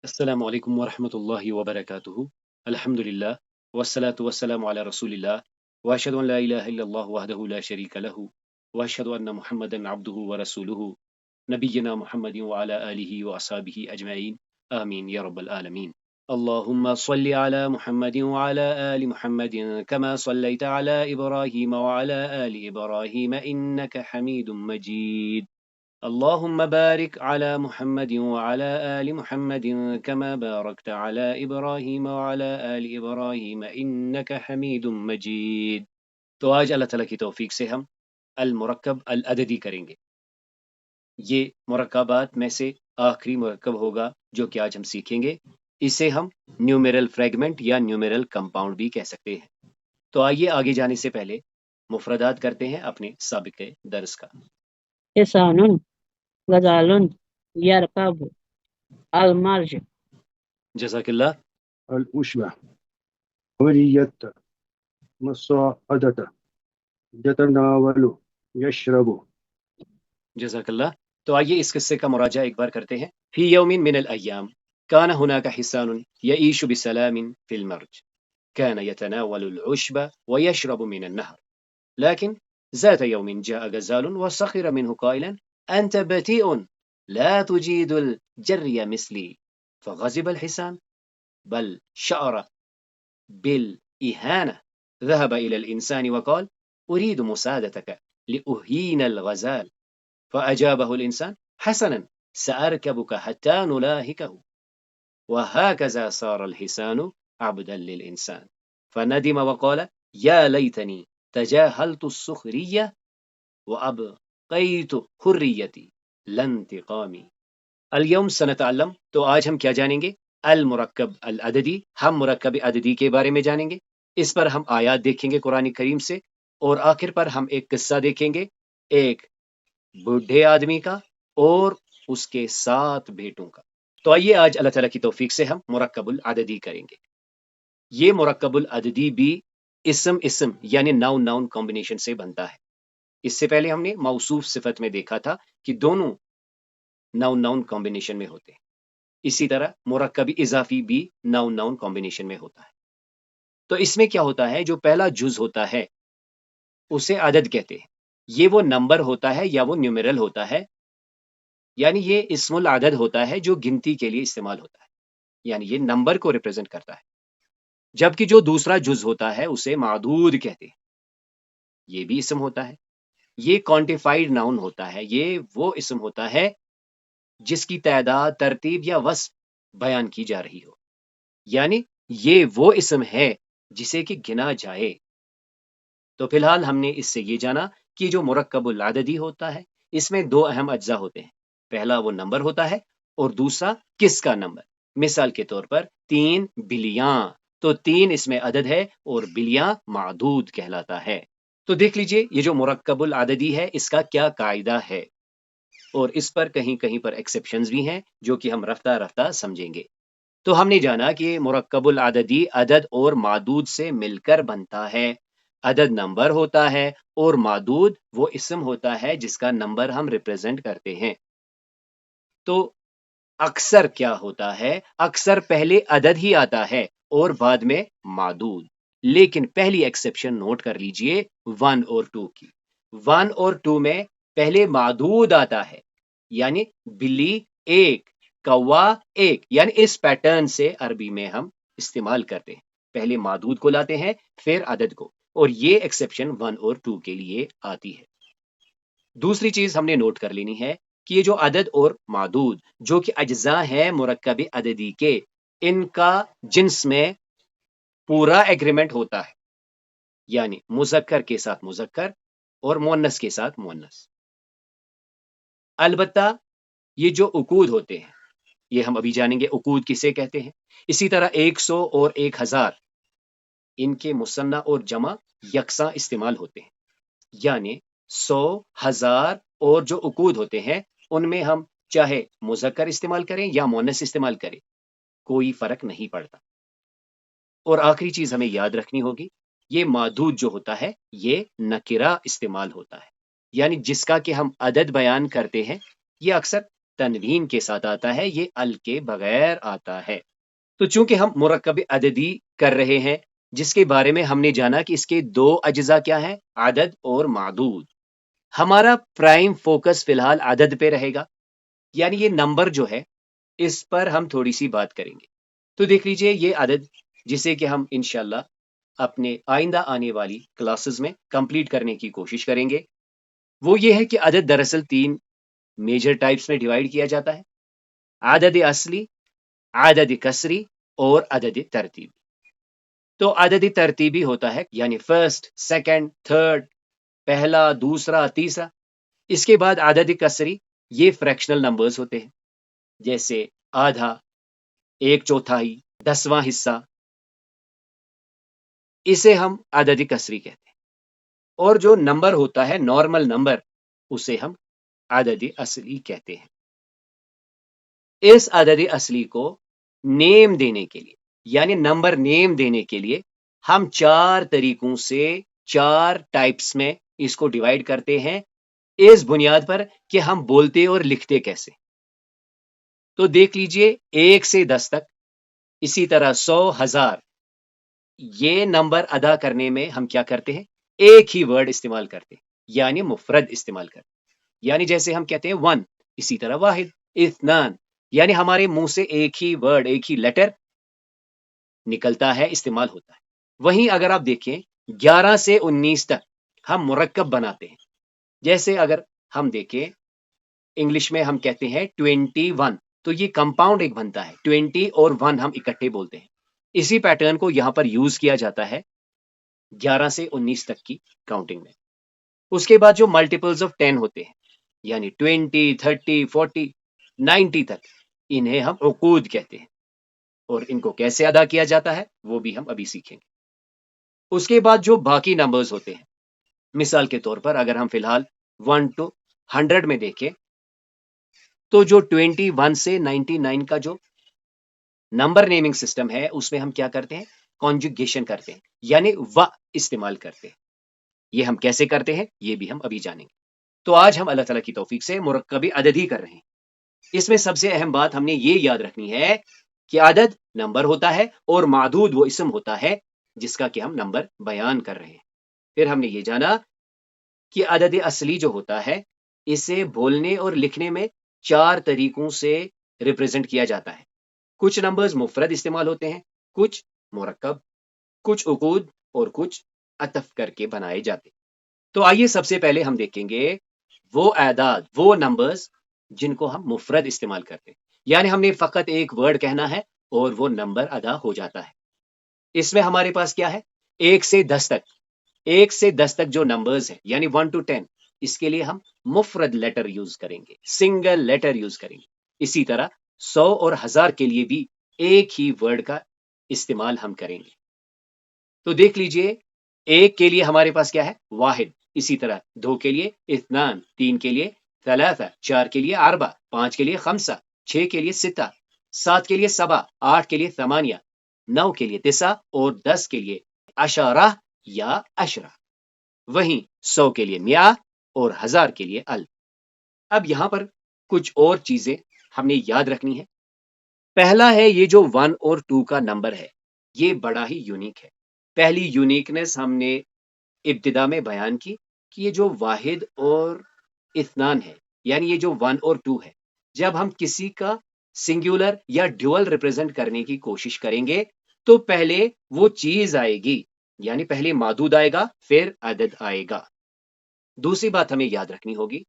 السلام علیکم ورحمۃ اللہ وبرکاتہ الحمد للہ والصلاة والسلام علی رسول اللہ واشهد ان لا الہ الا اللہ وحدہ لا شریک لہ واشهد ان محمدا عبدہ ورسولہ نبینا محمد وعلى آلہ واصحابہ اجمعین آمین یا رب العالمین اللهم صل على محمد وعلى آل محمد كما صليت على إبراهيم وعلى آل إبراهيم إنك حميد مجيد اللهم بارك على محمد وعلى آل محمد كما باركت على إبراهيم وعلى آل إبراهيم إنك حميد مجيد. تو آج اللہ تعالیٰ کی توفیق سے ہم المرکب العددی کریں گے. یہ مرکبات میں سے آخری مرکب ہوگا جو کہ آج ہم سیکھیں گے. اسے ہم نیومیرل فریگمنٹ یا نیومیرل کمپاؤنڈ بھی کہہ سکتے ہیں. تو آئیے آگے جانے سے پہلے مفردات کرتے ہیں اپنے سابق درس کا. حسان غزال یرکب المرج جزاک اللہ. الأشبة حرية مصاعدة يتناول يشرب. جزاک اللہ. تو آئیے اس قصے کا مراجعہ ایک بار کرتے ہیں. فی یوم من الایام كان هناك حصان يعيش بسلام في المرج كان يتناول العشب ويشرب من النهر لكن ذات يوم جاء غزال وسخر منه قائلا أنت بطيء لا تجيد الجري مثلي فغضب الحصان بل شعر بالإهانة ذهب إلى الإنسان وقال أريد مساعدتك لأهين الغزال فأجابه الإنسان حسنا سأركبك حتى نلاهكه وهكذا صار الحصان عبدا للإنسان فندم وقال يا ليتني تجاهلت السخرية وأبقيت حريتي لا انتقامي. اليوم سنتعلم. تو آج ہم کیا جانیں گے؟ المرکب العددی. ہم مرکب عددی کے بارے میں جانیں گے. اس پر ہم آیات دیکھیں گے قرآن کریم سے، اور آخر پر ہم ایک قصہ دیکھیں گے ایک بوڑھے آدمی کا اور اس کے 7 بیٹوں کا. تو آئیے آج اللہ تعالیٰ کی توفیق سے ہم مرکب العددی کریں گے. یہ مرکب العددی بھی اسم یعنی ناؤن کمبینیشن سے بنتا ہے. اس سے پہلے ہم نے موصوف صفت میں دیکھا تھا کہ دونوں ناؤن کمبینیشن میں ہوتے ہیں. اسی طرح مرکب اضافی بھی ناؤن کمبینیشن میں ہوتا ہے. تو اس میں کیا ہوتا ہے؟ جو پہلا جز ہوتا ہے اسے عدد کہتے ہیں. یہ وہ نمبر ہوتا ہے یا وہ نیومیرل ہوتا ہے، یعنی یہ اسم العدد ہوتا ہے جو گنتی کے لیے استعمال ہوتا ہے، یعنی یہ نمبر کو ریپرزینٹ کرتا ہے. جبکہ جو دوسرا جز ہوتا ہے اسے معدود کہتے ہیں. یہ بھی اسم ہوتا ہے. یہ کوانٹیفائیڈ ناؤن ہوتا ہے. یہ وہ اسم ہوتا ہے جس کی تعداد، ترتیب یا وصف بیان کی جا رہی ہو، یعنی یہ وہ اسم ہے جسے کہ گنا جائے. تو فی الحال ہم نے اس سے یہ جانا کہ جو مرکب العددی ہوتا ہے اس میں 2 اہم اجزاء ہوتے ہیں. پہلا وہ نمبر ہوتا ہے اور دوسرا کس کا نمبر. مثال کے طور پر 3 بلیاں، تو 3 اس میں عدد ہے اور بلیاں معدود کہلاتا ہے. تو دیکھ لیجئے یہ جو مرکب العددی ہے اس کا کیا قاعدہ ہے، اور اس پر کہیں کہیں پر ایکسیپشنز بھی ہیں جو کہ ہم رفتہ رفتہ سمجھیں گے. تو ہم نے جانا کہ مرکب العددی عدد اور معدود سے مل کر بنتا ہے. عدد نمبر ہوتا ہے اور معدود وہ اسم ہوتا ہے جس کا نمبر ہم ریپرزینٹ کرتے ہیں. تو اکثر کیا ہوتا ہے؟ اکثر پہلے عدد ہی آتا ہے اور بعد میں معدود. لیکن پہلی ایکسیپشن نوٹ کر لیجئے 1 اور 2 کی. 1 اور 2 میں پہلے معدود آتا ہے، یعنی بلی 1، کوا 1، یعنی اس پیٹرن سے عربی میں ہم استعمال کرتے ہیں. پہلے معدود کو لاتے ہیں پھر عدد کو، اور یہ ایکسیپشن 1 اور 2 کے لیے آتی ہے. دوسری چیز ہم نے نوٹ کر لینی ہے کہ یہ جو عدد اور معدود جو کہ اجزاء ہیں مرکب عددی کے، ان کا جنس میں پورا ایگریمنٹ ہوتا ہے، یعنی مذکر کے ساتھ مذکر اور مؤنث کے ساتھ مؤنث. البتہ یہ جو عقود ہوتے ہیں یہ ہم ابھی جانیں گے عقود کسے کہتے ہیں. اسی طرح 100 اور 1000 ان کے مثنیٰ اور جمع یکساں استعمال ہوتے ہیں، یعنی 100، 1000 اور جو عقود ہوتے ہیں ان میں ہم چاہے مذکر استعمال کریں یا مؤنث استعمال کریں، کوئی فرق نہیں پڑتا. اور آخری چیز ہمیں یاد رکھنی ہوگی، یہ معدود جو ہوتا ہے یہ نکرہ استعمال ہوتا ہے، یعنی جس کا کہ ہم عدد بیان کرتے ہیں یہ اکثر تنوین کے ساتھ آتا ہے، یہ ال کے بغیر آتا ہے۔ تو چونکہ ہم مرکب عددی کر رہے ہیں، جس کے بارے میں ہم نے جانا کہ اس کے دو اجزاء کیا ہیں، عدد اور معدود، ہمارا پرائم فوکس فی الحال عدد پہ رہے گا، یعنی یہ نمبر جو ہے اس پر ہم تھوڑی سی بات کریں گے۔ تو دیکھ لیجئے یہ عدد جسے کہ ہم انشاءاللہ اپنے آئندہ آنے والی کلاسز میں کمپلیٹ کرنے کی کوشش کریں گے، وہ یہ ہے کہ عدد دراصل 3 میجر ٹائپس میں ڈیوائیڈ کیا جاتا ہے: عدد اصلی، عدد کسری اور عدد ترتیبی۔ تو عدد ترتیبی ہوتا ہے یعنی فرسٹ، سیکنڈ، تھرڈ، پہلا، دوسرا، تیسرا۔ اس کے بعد عدد کسری، یہ فریکشنل نمبرز ہوتے ہیں، جیسے آدھا، 1/4، 10واں حصہ، اسے ہم عدد کسری کہتے ہیں۔ اور جو نمبر ہوتا ہے نارمل نمبر، اسے ہم عدد اصلی کہتے ہیں۔ اس عدد اصلی کو نیم دینے کے لیے یعنی نمبر نیم دینے کے لیے ہم 4 طریقوں سے 4 ٹائپس میں اس کو ڈیوائیڈ کرتے ہیں، اس بنیاد پر کہ ہم بولتے اور لکھتے کیسے۔ تو دیکھ لیجئے 1 سے 10 تک، اسی طرح 100، 1000، یہ نمبر ادا کرنے میں ہم کیا کرتے ہیں، ایک ہی ورڈ استعمال کرتے ہیں، یعنی مفرد استعمال کرتے ہیں۔ یعنی جیسے ہم کہتے ہیں 1، اسی طرح واحد، اثنان، یعنی ہمارے منہ سے ایک ہی ورڈ، ایک ہی لیٹر نکلتا ہے، استعمال ہوتا ہے۔ وہیں اگر آپ دیکھیں 11 سے 19 تک ہم مرکب بناتے ہیں، جیسے اگر ہم دیکھیں انگلش میں ہم کہتے ہیں 21، تو یہ کمپاؤنڈ ایک بنتا ہے، 20 اور 1 ہم اکٹھے بولتے ہیں۔ اسی پیٹرن کو یہاں پر یوز کیا جاتا ہے 11 سے 19 تک کی کاؤنٹنگ میں۔ اس کے بعد جو ملٹیپلز آف 10 ہوتے ہیں، یعنی 20، 30، 40، 90 تک، انہیں ہم عقود کہتے ہیں، اور ان کو کیسے ادا کیا جاتا ہے وہ بھی ہم ابھی سیکھیں گے۔ اس کے بعد جو باقی نمبرز ہوتے ہیں، مثال کے طور پر اگر ہم فی الحال 1 to 100 میں دیکھیں، تو جو 21 سے 99 کا جو نمبر نیمنگ سسٹم ہے، اس میں ہم کیا کرتے ہیں، کانجوگیشن کرتے ہیں، یعنی و استعمال کرتے ہیں۔ یہ ہم کیسے کرتے ہیں یہ بھی ہم ابھی جانیں گے۔ تو آج ہم اللہ تعالیٰ کی توفیق سے مرکب عددی کر رہے ہیں۔ اس میں سب سے اہم بات ہم نے یہ یاد رکھنی ہے کہ عدد نمبر ہوتا ہے اور معدود وہ اسم ہوتا ہے جس کا کہ ہم نمبر بیان کر رہے ہیں۔ پھر ہم نے یہ جانا کہ عدد اصلی جو ہوتا ہے اسے بولنے اور لکھنے میں 4 طریقوں سے ریپرزینٹ کیا جاتا ہے۔ کچھ نمبرز مفرد استعمال ہوتے ہیں، کچھ مرکب، کچھ عقود اور کچھ عطف کر کے بنائے جاتے ہیں۔ تو آئیے سب سے پہلے ہم دیکھیں گے وہ اعداد، وہ نمبرز جن کو ہم مفرد استعمال کرتے ہیں، یعنی ہم نے فقط ایک ورڈ کہنا ہے اور وہ نمبر ادا ہو جاتا ہے۔ اس میں ہمارے پاس کیا ہے، 1 سے 10 تک، 1 سے 10 تک جو نمبرز ہیں یعنی 1 to 10، اس کے لیے ہم مفرد لیٹر یوز کریں گے، سنگل لیٹر یوز کریں گے۔ اسی طرح 100 اور 1000 کے لیے بھی ایک ہی ورڈ کا استعمال ہم کریں گے۔ تو دیکھ لیجئے 1 کے لیے ہمارے پاس کیا ہے، واحد، اسی طرح 2 کے لیے اثنان، 3 کے لیے ثلاثہ، 4 کے لیے اربع، 5 کے لیے خمسہ، 6 کے لیے ستہ، 7 کے لیے سبع، 8 کے لیے ثمانیہ، 9 کے لیے تسع اور 10 کے لیے عشرہ یا عشرہ۔ وہیں 100 کے لیے مئہ اور 1000 کے لیے الف۔ اب یہاں پر کچھ اور چیزیں ہم نے یاد رکھنی ہے۔ پہلا ہے یہ جو 1 اور 2 کا نمبر ہے، یہ بڑا ہی یونیک ہے۔ پہلی یونیکنس ہم نے ابتدا میں بیان کی کہ یہ جو واحد اور اثنان ہے، یعنی یہ جو 1 اور 2 ہے، جب ہم کسی کا سنگولر یا ڈیول ریپرزینٹ کرنے کی کوشش کریں گے تو پہلے وہ چیز آئے گی، یعنی پہلے معدود آئے گا پھر عدد آئے گا۔ دوسری بات ہمیں یاد رکھنی ہوگی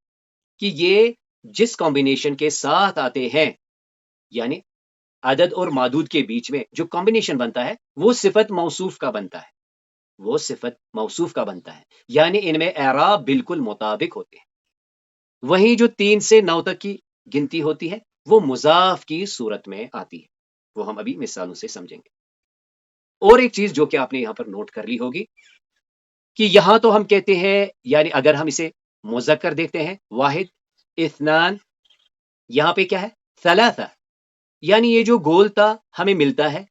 کہ یہ جس کمبینیشن کے ساتھ آتے ہیں، یعنی عدد اور معدود کے بیچ میں جو کمبینیشن بنتا ہے وہ صفت موصوف کا بنتا ہے، وہ صفت موصوف کا بنتا ہے، یعنی ان میں اعراب بالکل مطابق ہوتے ہیں۔ وہیں جو 3 سے 9 تک کی گنتی ہوتی ہے وہ مضاف کی صورت میں آتی ہے، وہ ہم ابھی مثالوں سے سمجھیں گے۔ اور ایک چیز جو کہ آپ نے یہاں پر نوٹ کر لی ہوگی کہ یہاں تو ہم کہتے ہیں، یعنی اگر ہم اسے مذکر دیکھتے ہیں واحد، اثنان، یہاں پہ کیا ہے ثلاثہ، یعنی یہ جو گولتا ہمیں ملتا ہے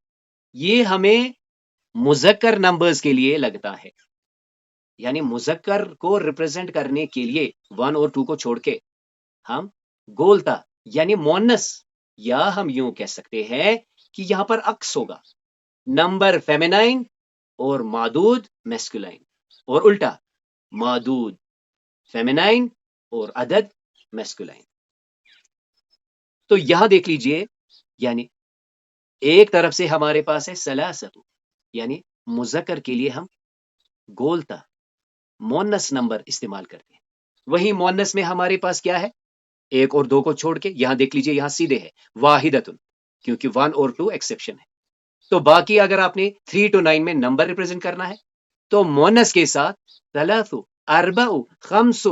یہ ہمیں مذکر نمبرز کے لیے لگتا ہے، یعنی مذکر کو ریپرزینٹ کرنے کے لیے 1 اور 2 کو چھوڑ کے ہم گولتا یعنی مونس، یا ہم یوں کہہ سکتے ہیں کہ یہاں پر عکس ہوگا، نمبر فیمینائن اور معدود میسکولائن، اور الٹا معدود فیمینائن اور عدد میسکولائن۔ تو یہاں دیکھ لیجئے، یعنی ایک طرف سے ہمارے پاس ہے سلاست، یعنی مذکر کے لیے ہم گولتا مونس نمبر استعمال کرتے ہیں، وہی مونس میں ہمارے پاس کیا ہے، ایک اور دو کو چھوڑ کے یہاں دیکھ لیجئے، یہاں سیدھے ہے واحدتن، کیونکہ 1 اور 2 ایکسیپشن ہے۔ تو باقی اگر آپ نے 3 to 9 میں نمبر ریپرزینٹ کرنا ہے تو مونس کے ساتھ ثلاث، اربع، خمس،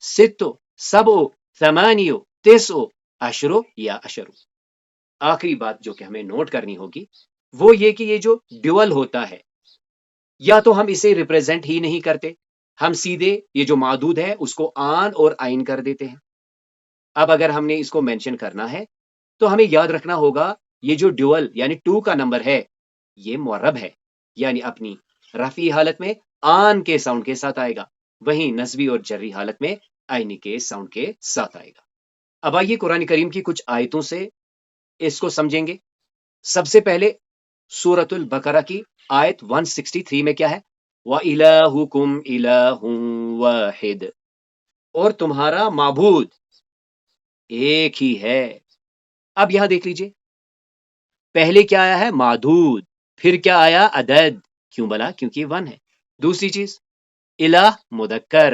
ست، سبع، ثمانیہ، تسع، عشر یا عشر۔ آخری بات جو کہ ہمیں نوٹ کرنی ہوگی وہ یہ کہ یہ جو ڈیول ہوتا ہے، یا تو ہم اسے ریپرزینٹ ہی نہیں کرتے، ہم سیدھے یہ جو معدود ہے اس کو آن اور آئین کر دیتے ہیں۔ اب اگر ہم نے اس کو مینشن کرنا ہے تو ہمیں یاد رکھنا ہوگا یہ جو ڈیول یعنی 2 کا نمبر ہے یہ معرب ہے، یعنی اپنی رفعی حالت میں آن کے ساؤنڈ کے ساتھ آئے گا، وہیں نصبی اور جری حالت میں آئینی کے ساؤنڈ کے ساتھ آئے گا۔ اب آئیے قرآن کریم کی کچھ آیتوں سے اس کو سمجھیں گے۔ سب سے پہلے سورۃ البقرہ کی آیت 163 میں کیا ہے، وَإِلَٰهُكُمْ إِلَٰهٌ وَاحِدٌ، اور تمہارا معبود ایک ہی ہے۔ اب یہاں دیکھ لیجئے، پہلے کیا آیا ہے، معدود، پھر کیا آیا، عدد، کیوں بلا، کیونکہ 1 ہے۔ دوسری چیز الہ مذکر،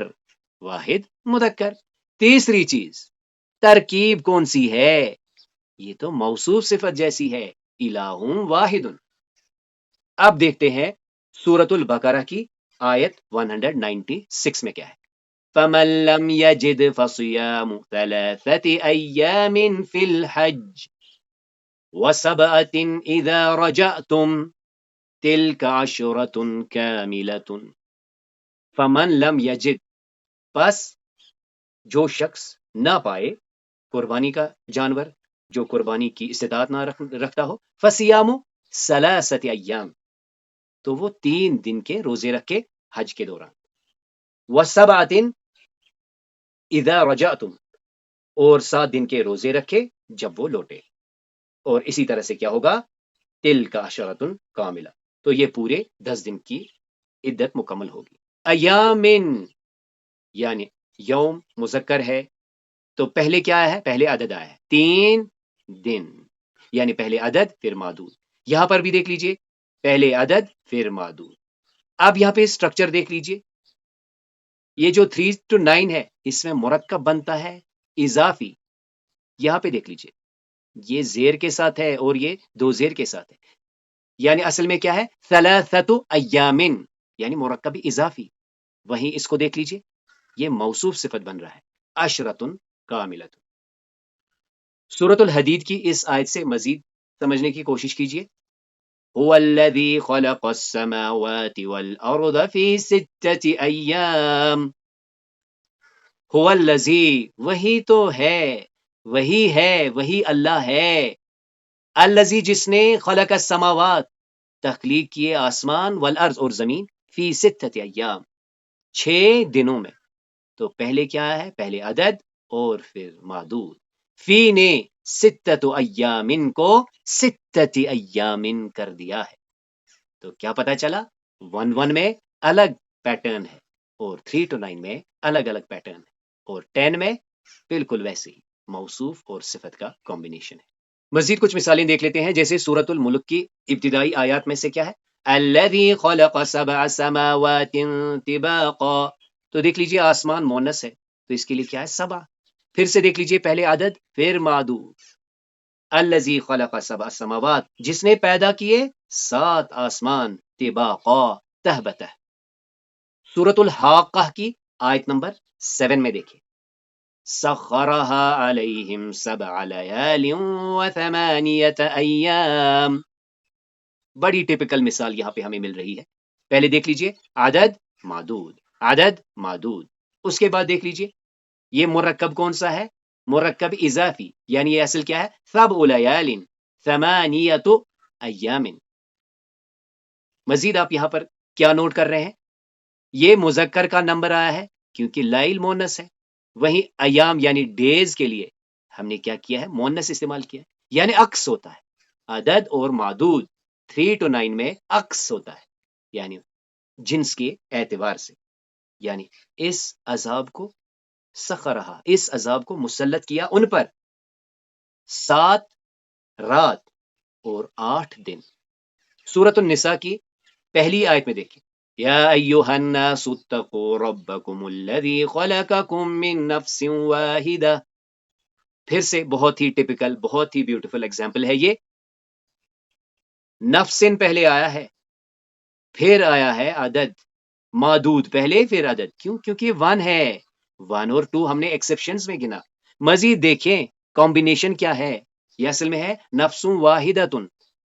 واحد مذکر۔ تیسری چیز ترکیب کون سی ہے، یہ تو موصوف صفت جیسی ہے، الہ واحد۔ اب دیکھتے ہیں سورۃ البقرہ کی آیت 196 میں کیا ہے، فَمَن لَّمْ يَجِدْ فَصِيَامُ ثَلَاثَةِ أَيَّامٍ فِي الْحَجِّ وَسَبْعَةٍ إِذَا رَجَعْتُمْ تِلْكَ عَشْرَةٌ كَامِلَةٌ۔ فَمَن لَّمْ يَجِدْ، پس جو شخص نہ پائے قربانی کا جانور، جو قربانی کی استطاعت نہ رکھتا ہو، فَصِيَامُ ثَلَاثَةِ أَيَّامٍ، تو وہ 3 دن کے روزے رکھے حج کے دوران، وَسَبْعَةٍ إِذَا رَجَعْتُمْ، اور 7 دن کے روزے رکھے جب وہ لوٹے، اور اسی طرح سے کیا ہوگا، تِلْکَ عَشْرَةٌ کاملہ، تو یہ پورے 10 دن کی عدت مکمل ہوگی۔ ایامن یعنی یوم مذکر ہے تو پہلے کیا ہے، پہلے عدد آیا ہے 3 دن، یعنی پہلے عدد پھر معدود۔ یہاں پر بھی دیکھ لیجئے، پہلے عدد پھر معدود۔ اب یہاں پہ سٹرکچر دیکھ لیجئے، یہ جو 3 to 9 ہے اس میں مرکب بنتا ہے اضافی، یہاں پہ دیکھ لیجئے یہ زیر کے ساتھ ہے اور یہ 2 زیر کے ساتھ ہے، یعنی اصل میں کیا ہے، ثلاثۃ ایامن، یعنی مرکب اضافی۔ وہیں اس کو دیکھ لیجئے یہ موصوف صفت بن رہا ہے، عشرۃ کاملۃ۔ سورۃ الحدید کی اس آیت سے مزید سمجھنے کی کوشش کیجئے، هو الذی خلق السماوات والارض فی 6 ایام، هو الذی، وہی تو ہے، وہی اللہ ہے، الذی جس نے، خلق السماوات تخلیق کیے آسمان، والارض اور زمین، فی 6 ایام 6 دنوں میں۔ تو پہلے کیا ہے، پہلے عدد اور پھر معدود، فی نے 6 ایامن کو 6 ایامن کر دیا ہے۔ تو کیا پتا چلا، 1 میں الگ پیٹرن ہے اور 3 to 9 میں الگ الگ پیٹرن ہے، اور 10 میں بالکل ویسے ہی موصوف اور صفت کا کمبینیشن ہے۔ مزید کچھ مثالیں دیکھ لیتے ہیں، جیسے سورۃ الملک کی ابتدائی آیات میں سے کیا ہے، الذی خلق 7 سماوات طباقا، تو دیکھ لیجئے آسمان مونس ہے تو اس کے لیے کیا ہے، 7۔ پھر سے دیکھ لیجئے پہلے عدد پھر معدود، الذی خلق 7 سماوات، جس نے پیدا کیے 7 آسمان، طباقا، تہ بتہ۔ سورۃ الحاقہ کی آیت نمبر 7 میں دیکھیں، سخرها علیہم 7 لیال و8 ایام، بڑی ٹپیکل مثال یہاں پہ ہمیں مل رہی ہے۔ پہلے دیکھ لیجئے عدد معدود، عدد معدود، اس کے بعد دیکھ لیجئے یہ مرکب کون سا ہے، مرکب اضافی، یعنی یہ اصل کیا ہے، 7 لیال 8 ایام۔ مزید آپ یہاں پر کیا نوٹ کر رہے ہیں، یہ مذکر کا نمبر آیا ہے کیونکہ لائل مونس ہے، وہیں ایام یعنی ڈیز کے لیے ہم نے کیا کیا ہے؟ مؤنث استعمال کیا ہے، یعنی عکس ہوتا ہے. عدد اور معدود 3 to 9 میں عکس ہوتا ہے، یعنی جنس کے اعتبار سے. یعنی اس عذاب کو سخرہا، اس عذاب کو مسلط کیا ان پر 7 رات اور 8 دن. سورۃ النساء کی پہلی آیت میں دیکھیں، یا ایھا الناس اتقوا ربکم الذی خلقکم من نفس واحدہ. پھر سے بہت ہی ٹپیکل، بہت ہی بیوٹیفل ایگزامپل ہے یہ. نفسن پہلے آیا ہے، پھر آیا ہے عدد، معدود پہلے پھر عدد. کیوں؟ کیونکہ 1 ہے. 1 اور 2 ہم نے ایکسیپشنز میں گنا. مزید دیکھیں کمبینیشن کیا ہے، یہ اصل میں ہے نفس واحدۃ،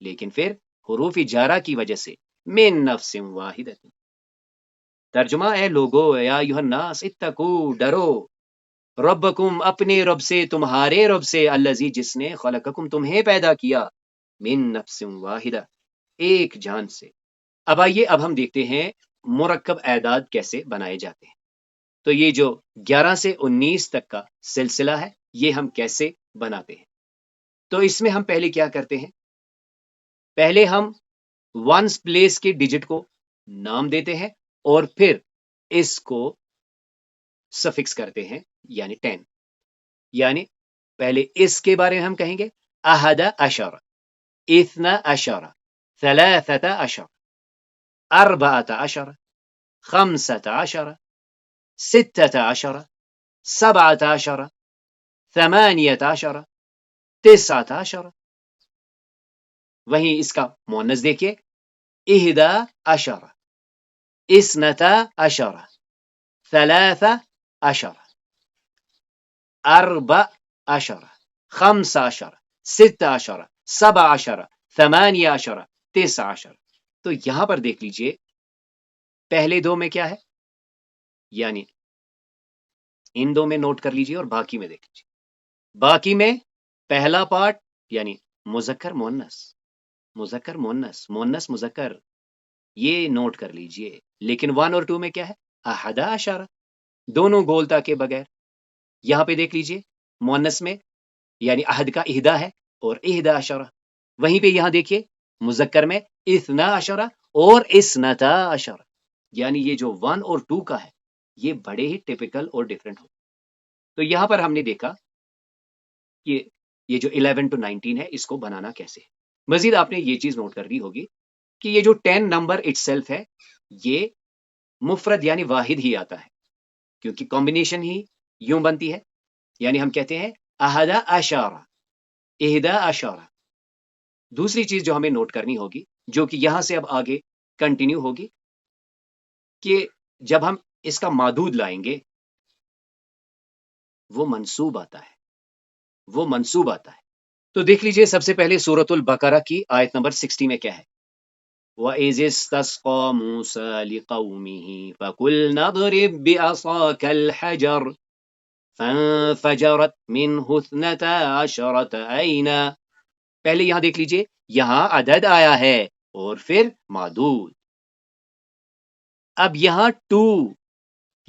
لیکن پھر حروف جارہ کی وجہ سے من نفس واحدۃ. ترجمہ، اے لوگو، یا ایھا الناس اتقو، ڈرو، ربکم، اپنے رب سے، تمہارے رب سے، الذی، جس نے، خلقکم، تمہیں پیدا کیا، من نفس واحدہ، ایک جان سے. اب آئیے، اب ہم دیکھتے ہیں مرکب اعداد کیسے بنائے جاتے ہیں. تو یہ جو 11 سے 19 تک کا سلسلہ ہے، یہ ہم کیسے بناتے ہیں. تو اس میں ہم پہلے کیا کرتے ہیں؟ پہلے ہم ونس پلیس کے ڈیجٹ کو نام دیتے ہیں اور پھر اس کو سفکس کرتے ہیں، یعنی 10. یعنی پہلے اس کے بارے میں ہم کہیں گے احد عشر، اثنا عشر، ثلاثۃ عشر، اربعۃ عشر، خمسۃ عشر، ستۃ عشر، سبعۃ عشر، ثمانیۃ عشر، تسعۃ عشر. وہیں اس کا مؤنث دیکھیے، احدی عشر، اثنتا عشر، ثلاث عشر، اربع عشر، خمس عشر، ست عشر، سبع عشر، ثمانیہ عشر، تسع عشر. تو یہاں پر دیکھ لیجئے پہلے دو میں کیا ہے، یعنی ان دو میں نوٹ کر لیجئے اور باقی میں دیکھ لیجئے. باقی میں پہلا پارٹ یعنی مذکر مؤنث، مذکر مؤنث، مؤنث مذکر، یہ نوٹ کر لیجئے. لیکن 1 اور 2 میں کیا ہے؟ احد عشر، دونوں گولتا کے بغیر. یہاں پہ دیکھ لیجئے مؤنث میں یعنی احد کا احدا ہے اور احدی عشر. وہیں پہ یہاں دیکھیے مذکر میں اثنا عشر اور اثنتا عشر. یعنی یہ جو 1 اور 2 کا ہے یہ بڑے ہی ٹپیکل اور ڈیفرنٹ ہو. تو یہاں پر ہم نے دیکھا کہ یہ جو 11 to 19 ہے اس کو بنانا کیسے ہے. مزید آپ نے یہ چیز نوٹ کر لی ہوگی کہ یہ جو 10 نمبر اٹ سیلف ہے یہ مفرد یعنی واحد ہی آتا ہے، کیونکہ کمبینیشن ہی یوں بنتی ہے. یعنی ہم کہتے ہیں احد عشر، احدی عشر. دوسری چیز جو ہمیں نوٹ کرنی ہوگی، جو کہ یہاں سے اب آگے کنٹینیو ہوگی، کہ جب ہم اس کا معدود لائیں گے وہ منصوب آتا ہے، وہ منصوب آتا ہے. تو دیکھ لیجئے سب سے پہلے سورۃ البقرہ کی آیت نمبر 60 میں کیا ہے، وَإِذِ اسْتَسْقَىٰ مُوسَىٰ لِقَوْمِهِ فَقُلْنَا اضْرِب بِّعَصَاكَ الْحَجَرَ فَانفَجَرَتْ مِنْهُ اثْنَتَا عَشْرَةَ عَيْنًا. پہلے یہاں دیکھ لیجئے، یہاں عدد آیا ہے اور پھر معدود. اب یہاں 2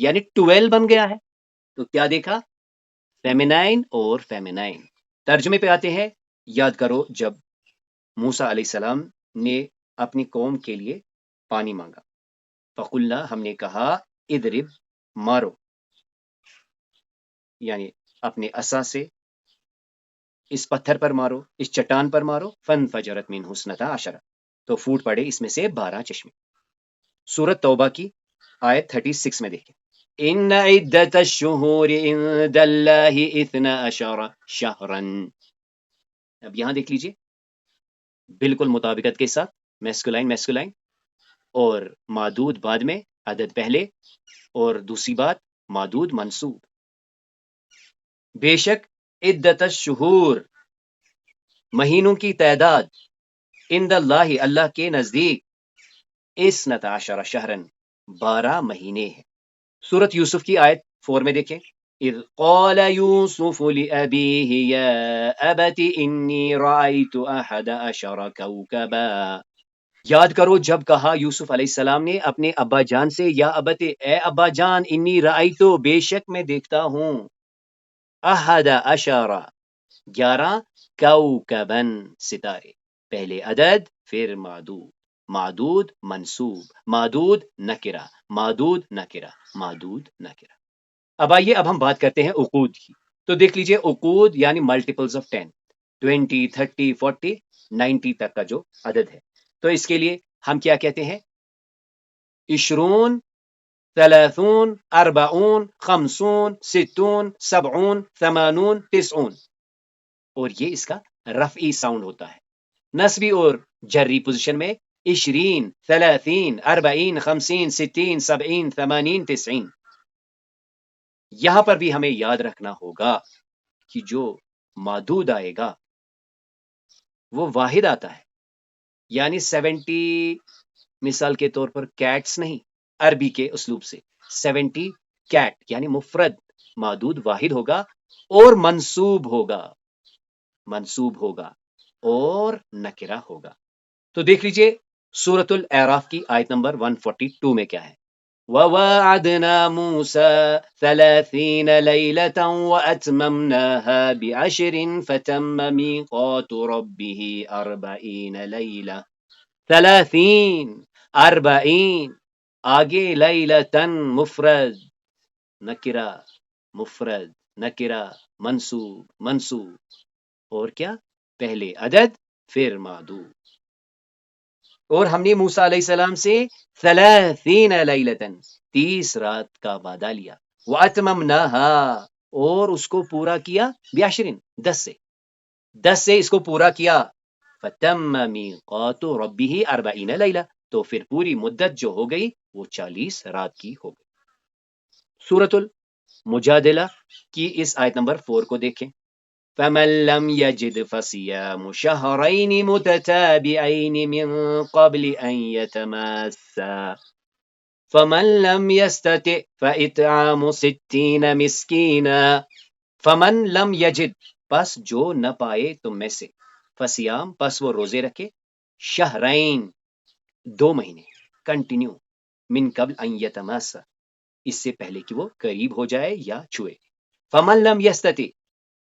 یعنی 12 بن گیا ہے. تو کیا دیکھا؟ فیمینائن اور فیمینائن. ترجمے پہ آتے ہیں. یاد کرو جب موسیٰ علیہ السلام نے اپنی قوم کے لیے پانی مانگا، فقلنا، ہم نے کہا، اضرب، مارو، یعنی اپنے عصا سے اس پتھر پر مارو، اس چٹان پر مارو. فانفجرت منہ اثنتا عشر، تو پھوٹ پڑے اس میں سے 12 چشمے. سورۃ توبہ کی آیت 36 میں دیکھیں، ان عدت الشہور عند اللہ 12 شہرا. اب یہاں دیکھ لیجئے بالکل مطابقت کے ساتھ میسکولائن میسکولائن اور معدود بعد میں، عدد پہلے، اور دوسری بات معدود منصوب. بے شک عدت الشہور، مہینوں کی تعداد، عند اللہ، اللہ کے نزدیک، 12 شہرن، 12 مہینے ہیں. سورۃ یوسف کی آیت 4 میں دیکھیں، اذ قال یوسف لأبیہ یا ابت انی رأیت 11 کوکبا. یاد کرو جب کہا یوسف علیہ السلام نے اپنے ابا جان سے، یا ابت، اے ابا جان، انی رأیت، بے شک میں دیکھتا ہوں، 11 11 کوکبن ستارے. پہلے عدد پھر معدود. معدود منصوب، معدود نکرہ، معدود نکرہ، معدود نکرہ. اب آئیے اب ہم بات کرتے ہیں عقود کی. تو دیکھ لیجئے عقود یعنی ملٹیپلز آف 10، 20 30 40 90 تک کا جو عدد ہے. تو اس کے لیے ہم کیا کہتے ہیں؟ 20 30 40 50 60 70 80 90. اور یہ اس کا رفعی ساؤنڈ ہوتا ہے. نصبی اور جری پوزیشن میں 20 30 40 50 60 70 80 90. یہاں پر بھی ہمیں یاد رکھنا ہوگا کہ جو معدود آئے گا وہ واحد آتا ہے. یعنی 70 مثال کے طور پر کیٹس نہیں، عربی کے اسلوب سے 70 کیٹ یعنی مفرد معدود واحد ہوگا اور منصوب ہوگا، منصوب ہوگا اور نکرہ ہوگا. تو دیکھ لیجئے سورۃ الاعراف کی آیت نمبر 142 میں کیا ہے؟ وَوَاعَدْنَا مُوسَى 30 لَيْلَةً وَأَتْمَمْنَاهَا بِعَشْرٍ فَتَمَّ مِيقَاتُ رَبِّهِ 40 لَيْلَةً. 30 40 آگے لیلتن مفرد نکرہ مفرد نکرہ منصوب منصوب. اور کیا؟ پہلے عدد پھر معدود. اور ہم نے موسیٰ علیہ السلام سے 30 لیلتن 30 رات کا وعدہ لیا. وَأَتْمَمْنَاهَا اور اس کو پورا کیا بعشرٍ 10 سے اس کو پورا کیا. فَتَمَّ مِيقَاتُ رَبِّهِ 40 لیلہ تو پھر پوری مدت جو ہو گئی وہ 40 رات کی ہو گئی. سورۃ المجادلہ کی اس آیت نمبر 4 کو دیکھیں. فَمَن لَّمْ يَجِدْ فَصِيَامُ شَهْرَيْنِ مُتَتَابِعَيْنِ مِن قَبْلِ أَن يَتَمَاسَّا فَمَن لَّمْ يَسْتَطِعْ فَإِطْعَامُ 60 مِسْكِينًا. فَمَن لَّمْ يَجِدْ پس جو نہ پائے تم میں سے، فصیام پس وہ روزے رکھے، شہرین 2 مہینے کنٹینیو، من قبل ان یتماسا اس سے پہلے کہ وہ قریب ہو جائے یا چھوئے. فمن لم یستطع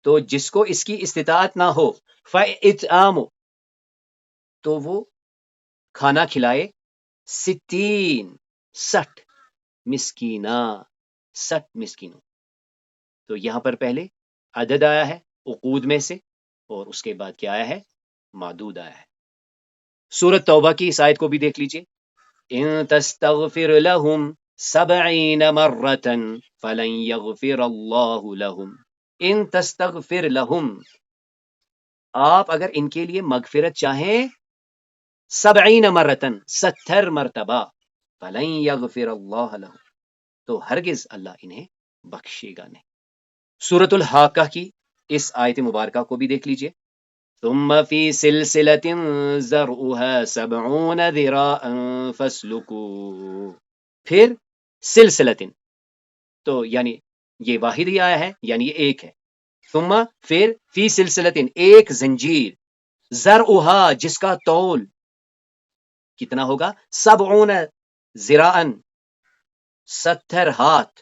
تو جس کو اس کی استطاعت نہ ہو، فاطعام تو وہ کھانا کھلائے 60 مسکینہ 60 مسکینوں. تو یہاں پر پہلے عدد آیا ہے عقود میں سے اور اس کے بعد کیا آیا ہے؟ معدود آیا ہے. سورۃ توبہ کی اس آیت کو بھی دیکھ لیجئے. ان تستغفر لهم 70 مرة فلن يغفر الله لهم. ان تستغفر لهم آپ اگر ان کے لیے مغفرت چاہیں 70 مرتن 70 مرتبہ، فلن يغفر الله لهم تو ہرگز اللہ انہیں بخشے گا نہیں. سورۃ الحاقہ کی اس آیت مبارکہ کو بھی دیکھ لیجئے. ثم فی سلسلۃ ذرعها 70 ذراعا فاسلکوہ. پھر سلسلۃ تو یعنی یہ واحد ہی آیا ہے یعنی یہ ایک ہے. ثم پھر فی سلسلۃ ایک زنجیر، ذرعها جس کا طول کتنا ہوگا؟ 70 ذراعا 70 ہاتھ،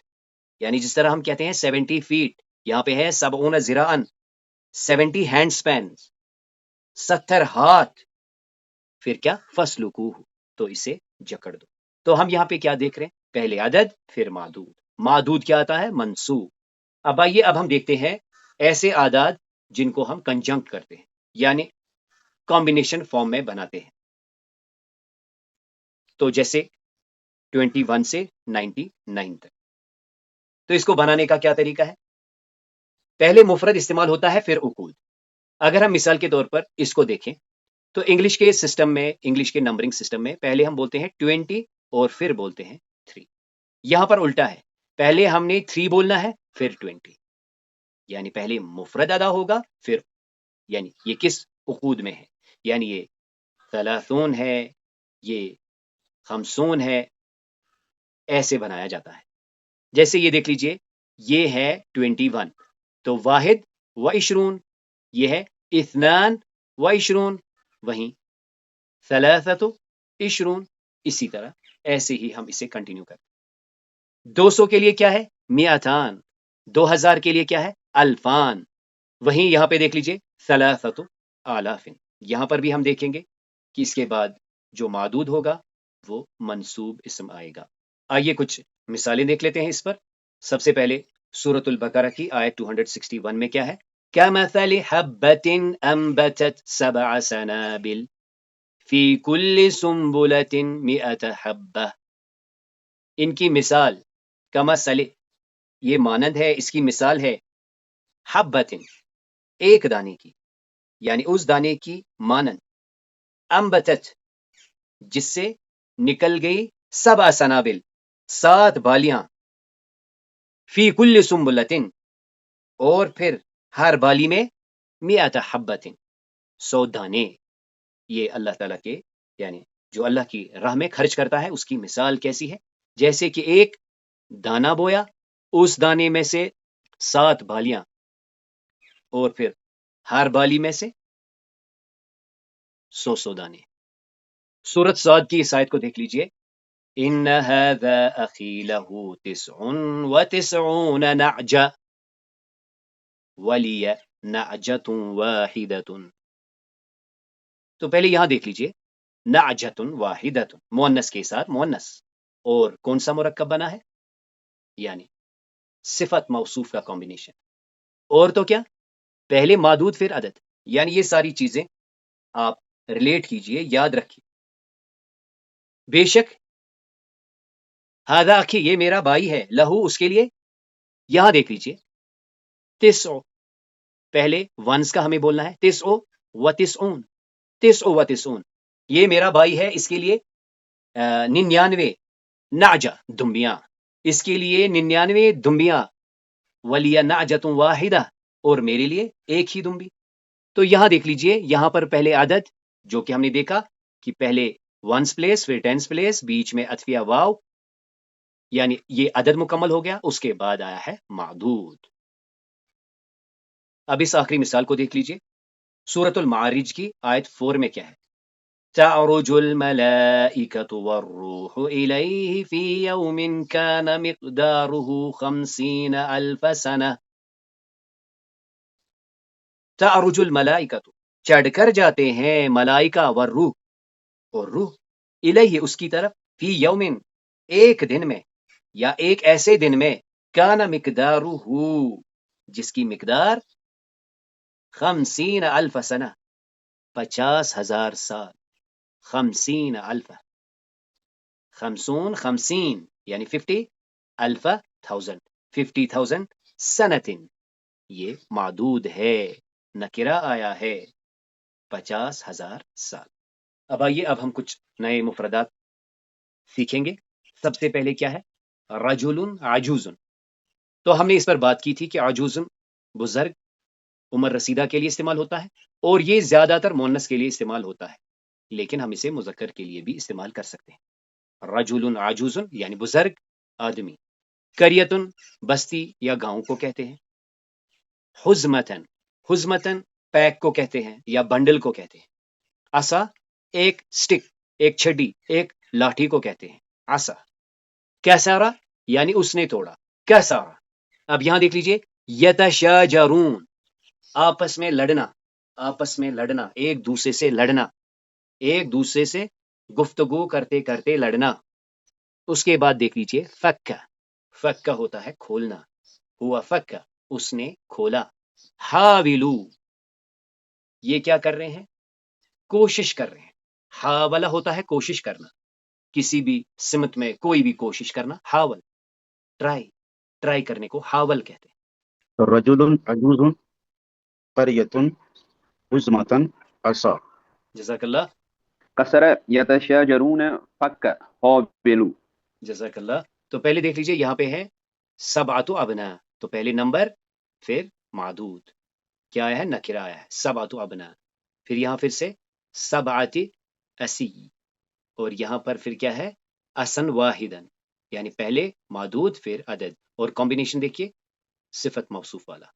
یعنی جس طرح ہم کہتے ہیں 70 فیٹ، یہاں پہ ہے 70 ذراعا 70 ہینڈ سپین 70 ہاتھ. پھر کیا؟ فسلکوہ تو اسے جکڑ دو. تو ہم یہاں پہ کیا دیکھ رہے ہیں؟ پہلے عدد پھر معدود. معدود کیا آتا ہے؟ منصوب. اب آئیے اب ہم دیکھتے ہیں ایسے اعداد جن کو ہم کنجنکٹ کرتے ہیں یعنی کمبینیشن فارم میں بناتے ہیں. تو جیسے 21 سے 99 تک. تو اس کو بنانے کا کیا طریقہ ہے؟ پہلے مفرد استعمال ہوتا ہے پھر عقود. اگر ہم مثال کے طور پر اس کو دیکھیں تو انگلش کے سسٹم میں، انگلش کے نمبرنگ سسٹم میں پہلے ہم بولتے ہیں 20 اور پھر بولتے ہیں 3. یہاں پر الٹا ہے، پہلے ہم نے 3 بولنا ہے پھر 20، یعنی پہلے مفرد ادا ہوگا پھر، یعنی یہ کس عقود میں ہے؟ یعنی یہ 30 ہے، یہ 50 ہے، ایسے بنایا جاتا ہے. جیسے یہ دیکھ لیجئے یہ ہے 21 تو واحد و 20، یہ ہے 22 و 20، وہیں 23 اسی طرح ایسے ہی ہم اسے کنٹینیو کریں. 200 کے لیے کیا ہے؟ 200. 2000 کے لیے کیا ہے؟ الفان. وہیں یہاں پہ دیکھ لیجئے ثلاثۃ آلاف، یہاں پر بھی ہم دیکھیں گے کہ اس کے بعد جو معدود ہوگا وہ منصوب اسم آئے گا۔ آئیے کچھ مثالیں دیکھ لیتے ہیں اس پر۔ سب سے پہلے سورۃ البقرہ کی آیت 261 میں کیا ہے؟ كَمَثَلِ حَبَّةٍ أَنبَتَتْ سَبْعَ سَنَابِلَ فِي كُلِّ سُنبُلَةٍ مِئَةَ حَبَّةٍ، ان کی مثال کمثل، یہ مانند ہے، اس کی مثال ہے حبۃ، ایک دانے کی، یعنی اس دانے کی مانند، انبتت، جس سے نکل گئی، 7 سنابل، 7 بالیاں، فی کل سنبلۃ، اور پھر ہر بالی میں 100 حبۃ، 100 دانے۔ یہ اللہ تعالیٰ کے یعنی جو اللہ کی راہ میں خرچ کرتا ہے اس کی مثال کیسی ہے؟ جیسے کہ ایک دانہ بویا، اس دانے میں سے 7 بالیاں، اور پھر ہر بالی میں سے 100 دانے۔ سورۃ صاد کی اس آیت کو دیکھ لیجئے، ان هذا اخی له 99 نعجہ ولی نعجۃ واحدۃ۔ تو پہلے یہاں دیکھ لیجئے، نعجۃ واحدۃ، مؤنث کے ساتھ مؤنث، اور کون سا مرکب بنا ہے؟ یعنی صفت موصوف کا کمبینیشن۔ اور تو کیا؟ پہلے معدود پھر عدد، یعنی یہ ساری چیزیں آپ ریلیٹ کیجئے، یاد رکھیے۔ بے شک ہذا اخی، یہ میرا بھائی ہے، لہو، اس کے لیے، یہاں دیکھ لیجئے 9، پہلے ونس کا ہمیں بولنا ہے، 99، 99، یہ میرا بھائی ہے، اس کے لیے 99 نعجہ، دمبیاں، اس کے لیے 99 دمبیاں، ولی نعجۃ واحدہ، اور میرے لیے ایک ہی دمبی۔ تو یہاں دیکھ لیجئے، یہاں پر پہلے عدد، جو کہ ہم نے دیکھا کہ پہلے ونس پلیس پھر ٹینس پلیس، بیچ میں عطفیہ واو، یعنی یہ عدد مکمل ہو گیا، اس کے بعد آیا ہے معدود۔ اب اس آخری مثال کو دیکھ لیجئے، سورۃ المعارج کی آیت 4 میں کیا ہے؟ تعرج الملائکۃ والروح الیہ فی یوم کان مقدارہ 50,000 سنہ۔ تعرج الملائکۃ، چڑھ کر جاتے ہیں ملائکہ، والروح، اور روح، الیہ، اس کی طرف، فی یومن، ایک دن میں، یا ایک ایسے دن میں، کان مقدارہ، جس کی مقدار 50,000 سنہ، 50,000 سال، 50,000، 50 یعنی 50,000، 50,000 سنتن، یہ معدود ہے، نکرہ آیا ہے، 50,000 سال۔ اب آئیے، اب ہم کچھ نئے مفردات سیکھیں گے۔ سب سے پہلے کیا ہے؟ رجل عجوز۔ تو ہم نے اس پر بات کی تھی کہ عجوز بزرگ، عمر رسیدہ کے لیے استعمال ہوتا ہے، اور یہ زیادہ تر مؤنث کے لیے استعمال ہوتا ہے، لیکن ہم اسے مذکر کے لیے بھی استعمال کر سکتے ہیں۔ رجل عجوز یعنی بزرگ آدمی۔ قریۃ، بستی یا گاؤں کو کہتے ہیں۔ حزمتن، حزمتن پیک کو کہتے ہیں یا بنڈل کو کہتے ہیں۔ عصا، ایک سٹک، ایک چھڑی، ایک لاٹھی کو کہتے ہیں، عصا۔ کیسارا یعنی اس نے توڑا، کیسارا۔ اب یہاں دیکھ لیجئے، یتشاجرون، آپس میں لڑنا، آپس میں لڑنا، ایک دوسرے سے لڑنا، ایک دوسرے سے گفتگو کرتے کرتے لڑنا۔ اس کے بعد دیکھ لیجئے، فکا، فکا ہوتا ہے کھولنا، ہوا فکا، اس نے کھولا۔ حاولو، یہ کیا کر رہے ہیں؟ کوشش کر رہے ہیں۔ حاولہ ہوتا ہے کوشش کرنا، کسی بھی سمت میں کوئی بھی کوشش کرنا، حاول، ٹرائی کرنے کو حاول کہتے ہیں۔ رجل عجوز، قریۃ، حزمۃ، عصا۔ جزاک اللہ، قصر یتشاجرون فک حابلو۔ جزاک اللہ۔ تو پہلے دیکھ لیجئے، یہاں پہ ہے 7 ابناء، تو پہلے نمبر، پھر معدود، کیا آیا ہے؟ نکرہ آیا ہے، 7 ابناء۔ پھر یہاں پھر سے 7 اسی، اور یہاں پر پھر کیا ہے؟ اسن واحدن، یعنی پہلے معدود پھر عدد، اور کمبینیشن دیکھیے، صفت موصوف والا۔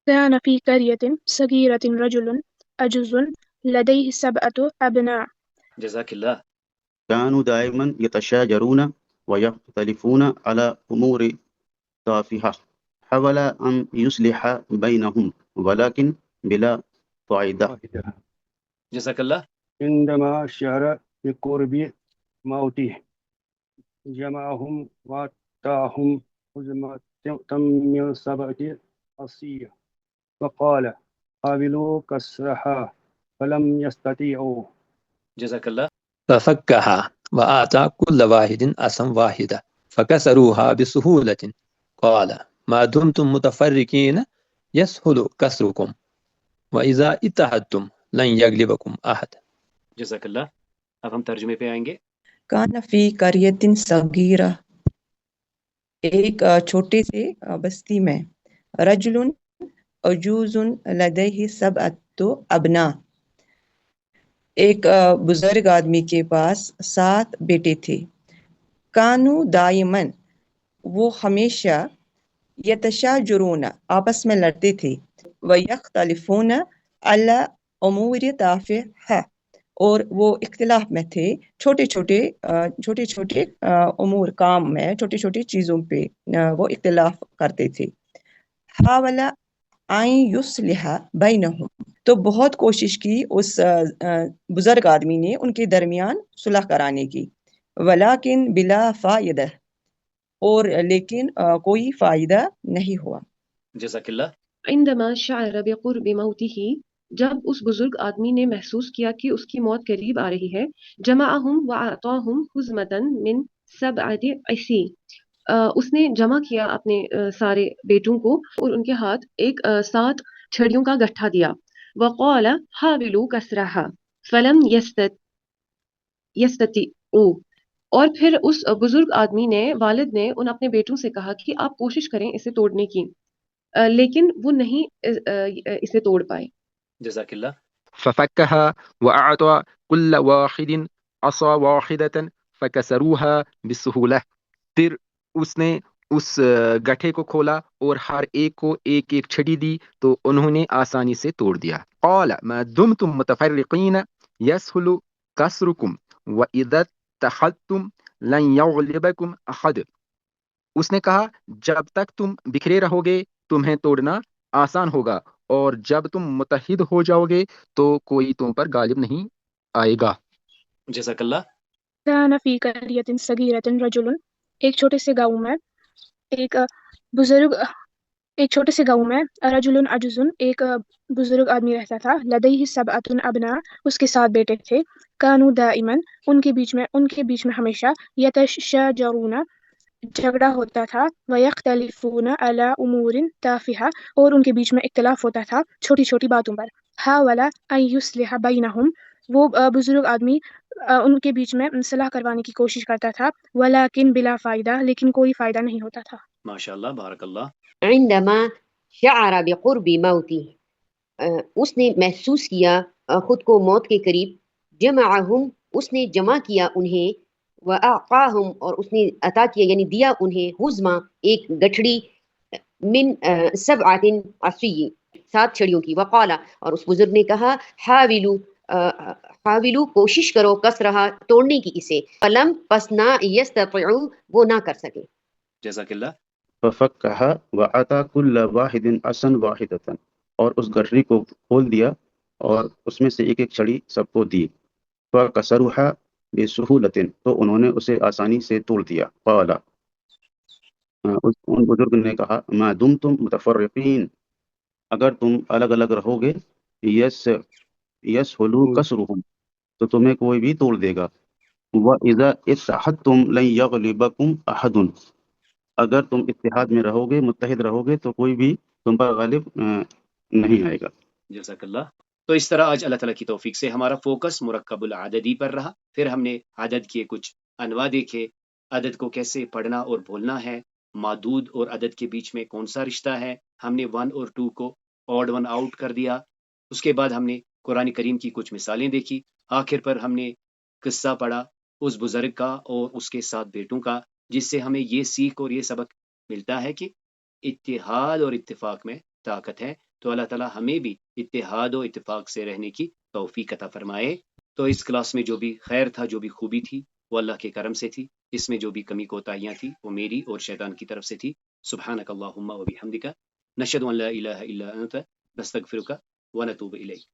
كان في قرية صغيرة رجل عجوز لديه 7 أبناء. جزاک اللہ۔ كانوا دائما يتشاجرون ويختلفون على أمور تافهة، حاول أن يصلح بينهم ولكن بلا فائدة. جزاک اللہ. عندما شعر بقرب موته جمعهم وآتاهم حزمة من سبعة أصية وقال حاولوا كسرها فلم يستطيعوا. جزاک اللہ. ففكها وآتى كل واحد عصا واحدة فكسروها بسهولة قال ما دمتم متفرقين يسهل كسركم وإذا اتحدتم لن يغلبكم أحد. جزاک اللہ. اب ہم ترجمے پہ آئیں گے. کان فی قریۃ صغیرہ، ایک چھوٹے سے بستی میں، رجل عجوز لدیہ سبعۃ ابناء، ایک بزرگ آدمی کے پاس 7 بیٹے تھے، کانو دائمن، وہ ہمیشہ، یتشاجرون، آپس میں لڑتے تھے، ویختلفون علی امور تافہہ، اور وہ اختلاف میں تھے چھوٹے چھوٹے امور، کام میں چھوٹی چھوٹی چیزوں پہ وہ اختلاف کرتے تھے. حاول ان یصلح بینہم، تو بہت کوشش کی اس بزرگ آدمی نے ان کے درمیان صلح کرانے کی، ولیکن بلا فائدہ، اور لیکن کوئی فائدہ نہیں ہوا. جزاک اللہ. عندما شعر بقرب موته، جب اس بزرگ آدمی نے محسوس کیا کہ اس کی موت قریب آ رہی ہے، جمعہم وأعطاہم حزمة من 7 عصی، اس نے جمع کیا اپنے سارے بیٹوں کو اور ان کے ہاتھ ایک 7 چھڑیوں کا گٹھا دیا. وقال حاولوا کسرها فلم یستطیعوا، اور پھر اس بزرگ آدمی نے، والد نے، ان اپنے بیٹوں سے کہا کہ آپ کوشش کریں اسے توڑنے کی، لیکن وہ نہیں اسے توڑ پائے. جزاک اللہ. ففكها وأعطى كل واحد عصا واحدة فكسروها بسهولة، پھر اس نے اس گٹھے کو کھولا اور ہر ایک کو ایک ایک چھڑی دی تو انہوں نے آسانی سے توڑ دیا. قال ما دمتم متفرقين يسهل كسركم وإذا اتحدتم لن يغلبكم أحد، اس نے کہا جب تک تم بکھرے رہو گے تمہیں توڑنا آسان ہوگا، اور جب تم متحد ہو جاؤ گے تو کوئی تم پر غالب نہیں آئے گا. جزاک اللہ. كان في قرية صغيرة رجل، ایک چھوٹے سے گاؤں میں رجل عجوز، ایک بزرگ آدمی رہتا تھا، لدیہ 7 ابناء، اس کے 7 بیٹے تھے، کانوا دائما، ان کے بیچ میں ہمیشہ، یتشاجرون، جھگڑا ہوتا تھا، ویختلفون علی امور تافہہ، اور ان کے بیچ میں اختلاف ہوتا تھا چھوٹی چھوٹی باتوں پر. حاول ان یصلح بینہم، وہ بزرگ آدمی ان کے بیچ میں صلح کروانے کی کوشش کرتا تھا، ولیکن بلا فائدہ، لیکن کوئی فائدہ نہیں ہوتا تھا. ماشاء اللہ، بارک اللہ. عندما شعر بقرب موته، اس نے محسوس کیا خود کو موت کے قریب، جمعہم، اس نے جمع کیا انہیں، وأعطاہم، اور اس نے عطا کیا یعنی دیا انہیں، حزمہ، ایک گٹھڑی، من 7 عصی، 7 چھڑیوں کی. وقال، اور اس بزرگ نے کہا حاولو، کوشش کرو، کسرہا، توڑنے کی اسے، فلم، پس نہ، یستطیعوا، وہ نہ کر سکے. جزاک اللہ. ففكها وآتى كل واحد عصا واحدة، اور اس گٹھری کو کھول دیا اور اس میں سے ایک ایک چھڑی سب کو دی. فكسروها بسهولة، تو انہوں نے اسے آسانی سے توڑ دیا. قال، ان بزرگ نے کہا ما دمتم متفرقین، اگر تم الگ الگ رہو گے، یسہل کسرہم، تو تمہیں کوئی بھی توڑ دے گا. وَإِذَا اتَّحَدتُّمْ لَن يَغْلِبَكُمْ أَحَدٌ، اگر تم اتحاد میں رہو گے، متحد رہو گے، تو کوئی بھی تم پر غالب نہیں آئے گا. جزاک اللہ. تو اس طرح آج اللہ تعالیٰ کی توفیق سے ہمارا فوکس مرکب العددی پر رہا. پھر ہم نے عدد کے کچھ انواع دیکھے، عدد کو کیسے پڑھنا اور بولنا ہے، معدود اور عدد کے بیچ میں کون سا رشتہ ہے. ہم نے 1 اور 2 کو آڈ 1 آؤٹ کر دیا. اس کے بعد ہم نے قرآن کریم کی کچھ مثالیں دیکھی. آخر پر ہم نے قصہ پڑھا اس بزرگ کا اور اس کے 7 بیٹوں کا، جس سے ہمیں یہ سیکھ اور یہ سبق ملتا ہے کہ اتحاد اور اتفاق میں طاقت ہے. تو اللہ تعالیٰ ہمیں بھی اتحاد و اتفاق سے رہنے کی توفیق عطا فرمائے. تو اس کلاس میں جو بھی خیر تھا، جو بھی خوبی تھی، وہ اللہ کے کرم سے تھی. اس میں جو بھی کمی کوتاہیاں تھی وہ میری اور شیطان کی طرف سے تھی. سبحانک اللہم و بحمدک، نشہد ان لا الہ الا انت، نستغفرک ونتوب الیک.